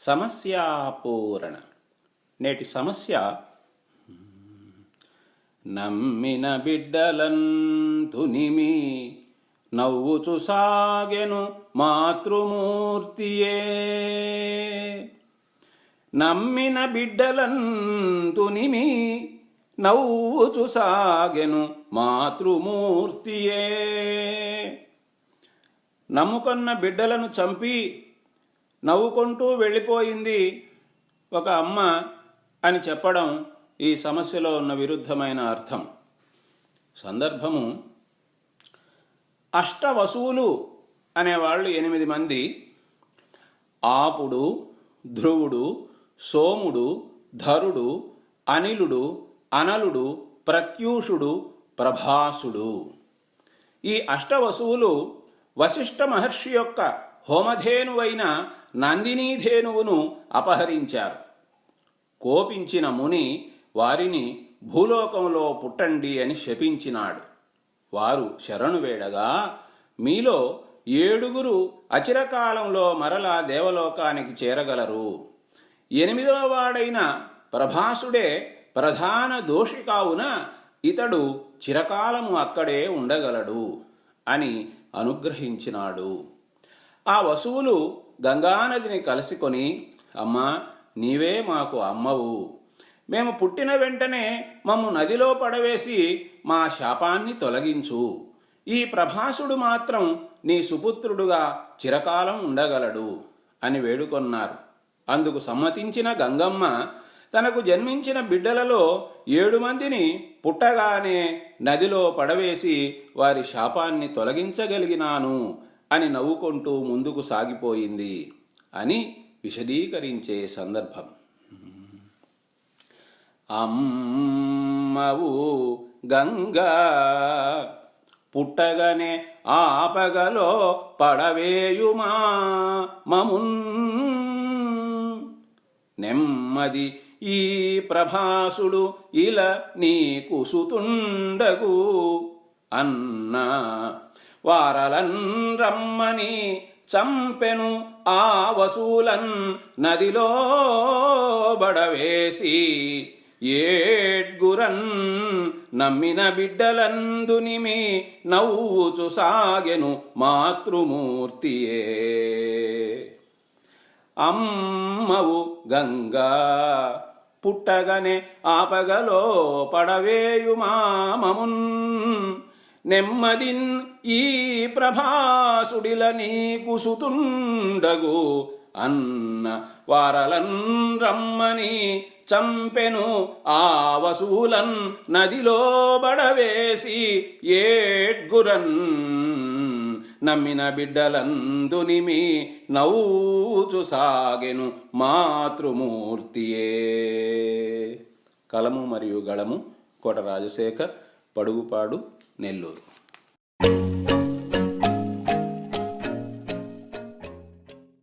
సమస్యాపూరణ. నేటి సమస్య, నమ్మిన బిడ్డలన్ తునిమి నవ్వుచు సాగెను మాతృమూర్తియే. నమ్మిన బిడ్డలన్ తునిమి నవ్వుచు సాగెను మాతృమూర్తియే. నమ్ముకొన్న బిడ్డలను చంపి నవ్వుకుంటూ వెళ్ళిపోయింది ఒక అమ్మ అని చెప్పడం ఈ సమస్యలో ఉన్న విరుద్ధమైన అర్థం. సందర్భము, అష్టవసువులు అనేవాళ్ళు 8 మంది. ఆపుడు, ధ్రువుడు, సోముడు, ధరుడు, అనిలుడు, అనలుడు, ప్రత్యూషుడు, ప్రభాసుడు. ఈ అష్టవసువులు వశిష్ఠ మహర్షి యొక్క హోమధేనువైన నందినీధేనువును అపహరించారు. కోపించిన ముని వారిని భూలోకంలో పుట్టండి అని శపించినాడు. వారు శరణు వేడగా, మీలో 7 అచిరకాలంలో మరలా దేవలోకానికి చేరగలరు. 8వ వాడైన ప్రభాసుడే ప్రధాన దోషి కావున ఇతడు చిరకాలము అక్కడే ఉండగలడు అని అనుగ్రహించినాడు. ఆ వసువులు గంగానదిని కలుసుకొని, అమ్మా, నీవే మాకు అమ్మవు. మేము పుట్టిన వెంటనే మమ్ము నదిలో పడవేసి మా శాపాన్ని తొలగించు. ఈ ప్రభాసుడు మాత్రం నీ సుపుత్రుడుగా చిరకాలం ఉండగలడు అని వేడుకొన్నారు. అందుకు సమ్మతించిన గంగమ్మ తనకు జన్మించిన బిడ్డలలో 7 మందిని పుట్టగానే నదిలో పడవేసి వారి శాపాన్ని తొలగించగలిగినాను అని నవ్వుకుంటూ ముందుకు సాగిపోయింది అని విశదీకరించే సందర్భం. అమ్మవు గంగా పుట్టగనే ఆపగలో పడవేయుమా మమున్. నెమ్మది ఈ ప్రభాసుడు ఇలా నీకు సుతుండగు అన్న వారలన్ రమ్మని చంపెను ఆ వసూలన్ నదిలో బడవేసి. 7 నమ్మిన బిడ్డలందునిమి నవ్వుచు సాగెను మాతృమూర్తియే. అమ్మవు గంగా పుట్టగనే ఆపగలో పడవేయుమా మమున్. నెమ్మదిన్ ఈ ప్రభాసుడిల నీకు సుతుండగు అన్న వారలన్ రమ్మని చంపెను ఆ వసూలన్ నదిలో బడవేసి. 7 నమ్మిన బిడ్డలందునిమి నవ్వుచు సాగెను మాతృమూర్తియే. కలము మరియు గళము కోట రాజశేఖర్, పడుగుపాడు, నెల్లూరు.